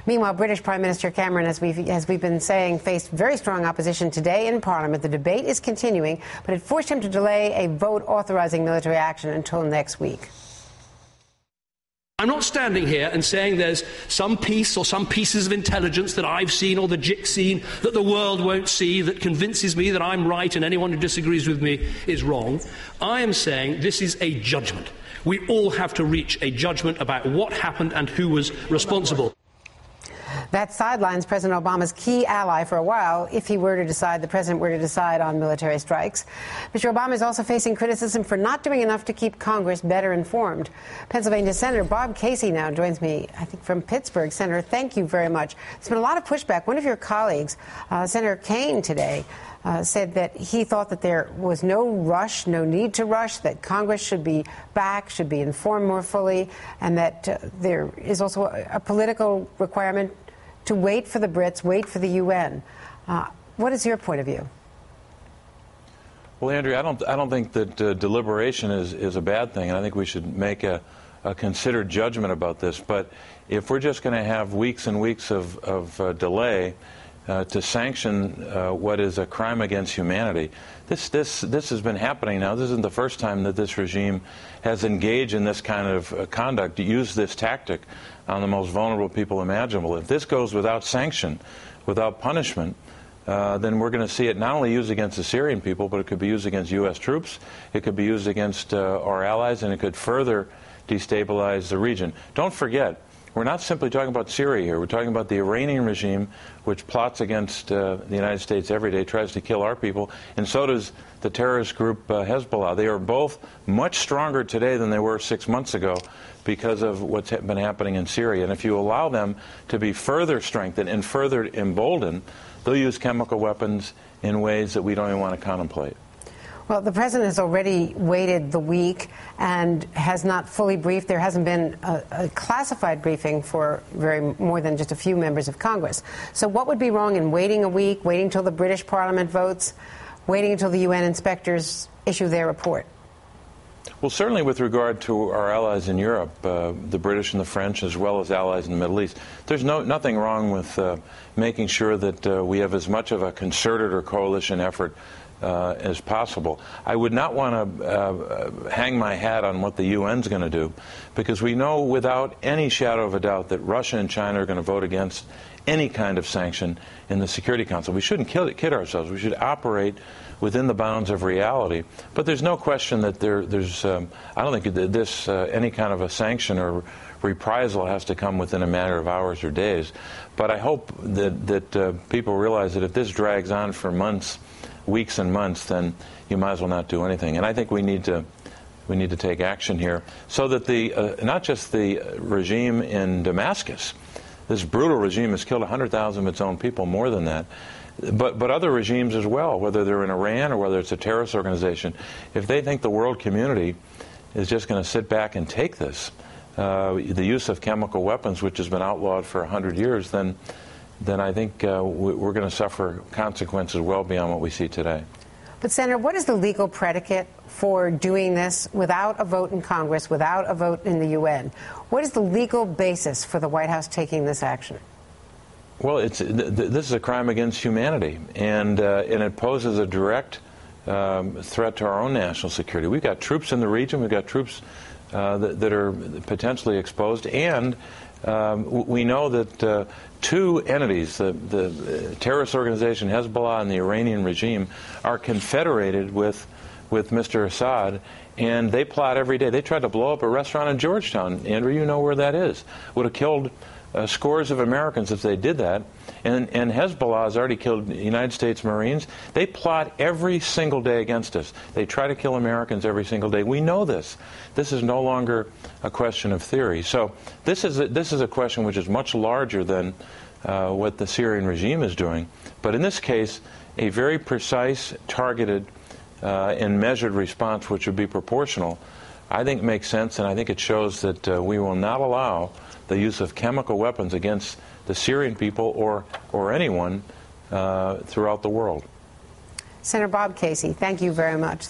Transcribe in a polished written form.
Meanwhile, British Prime Minister Cameron, as we've been saying, faced very strong opposition today in Parliament. The debate is continuing, but it forced him to delay a vote authorizing military action until next week. I'm not standing here and saying there's some piece or some pieces of intelligence that I've seen or the JIC seen that the world won't see that convinces me that I'm right and anyone who disagrees with me is wrong. I am saying this is a judgment. We all have to reach a judgment about what happened and who was responsible. That sidelines President Obama's key ally for a while if the president were to decide on military strikes. Mr. Obama is also facing criticism for not doing enough to keep Congress better informed. Pennsylvania Senator Bob Casey now joins me, I think, from Pittsburgh. Senator, thank you very much. There's been a lot of pushback. One of your colleagues, Senator Kaine, today said that he thought that there was no rush, no need to rush, that Congress should be back, should be informed more fully, and that there is also a political requirement to wait for the Brits, wait for the UN. What is your point of view? Well, Andrea, I don't think that deliberation is a bad thing, and I think we should make a considered judgment about this. But if we're just going to have weeks and weeks of delay to sanction what is a crime against humanity, this has been happening now. This isn't the first time that this regime has engaged in this kind of conduct, to use this tactic on the most vulnerable people imaginable. If this goes without sanction, without punishment, then we're going to see it not only used against the Syrian people, but it could be used against U.S. troops, it could be used against our allies, and it could further destabilize the region. Don't forget, we're not simply talking about Syria here. We're talking about the Iranian regime, which plots against the United States every day, tries to kill our people, and so does the terrorist group Hezbollah. They are both much stronger today than they were 6 months ago because of what's been happening in Syria. And if you allow them to be further strengthened and further emboldened, they'll use chemical weapons in ways that we don't even want to contemplate. Well, the president has already waited the week and has not fully briefed. There hasn't been a classified briefing for more than just a few members of Congress. So what would be wrong in waiting a week, waiting until the British Parliament votes, waiting until the UN inspectors issue their report? Well, certainly with regard to our allies in Europe, the British and the French, as well as allies in the Middle East, there's nothing wrong with making sure that we have as much of a concerted or coalition effort as possible. I would not want to hang my hat on what the UN's going to do, because we know without any shadow of a doubt that Russia and China are going to vote against any kind of sanction in the Security Council. We shouldn't kid ourselves. We should operate within the bounds of reality. But there's no question that there's I don't think that any kind of a sanction or reprisal has to come within a matter of hours or days. But I hope that people realize that if this drags on for months, weeks and months, then you might as well not do anything. And I think we need to take action here so that not just the regime in Damascus, this brutal regime has killed 100,000 of its own people, more than that, but other regimes as well, whether they're in Iran or whether it's a terrorist organization. If they think the world community is just going to sit back and take this, the use of chemical weapons, which has been outlawed for 100 years, then I think we're going to suffer consequences well beyond what we see today. But, Senator, what is the legal predicate for doing this without a vote in Congress, without a vote in the UN? What is the legal basis for the White House taking this action? Well, this is a crime against humanity, and it poses a direct threat to our own national security. We've got troops in the region. We've got troops that are potentially exposed, and we know that two entities, the terrorist organization Hezbollah and the Iranian regime, are confederated with Mr. Assad, and they plot every day. They tried to blow up a restaurant in Georgetown. Andrew, you know where that is. Would have killed scores of Americans if they did that. And Hezbollah has already killed United States Marines. They plot every single day against us. They try to kill Americans every single day. We know this. This is no longer a question of theory. So this is a question which is much larger than what the Syrian regime is doing. But in this case, a very precise, targeted, and measured response, which would be proportional, I think makes sense, and I think it shows that we will not allow the use of chemical weapons against the Syrian people or anyone throughout the world. Senator Bob Casey, thank you very much.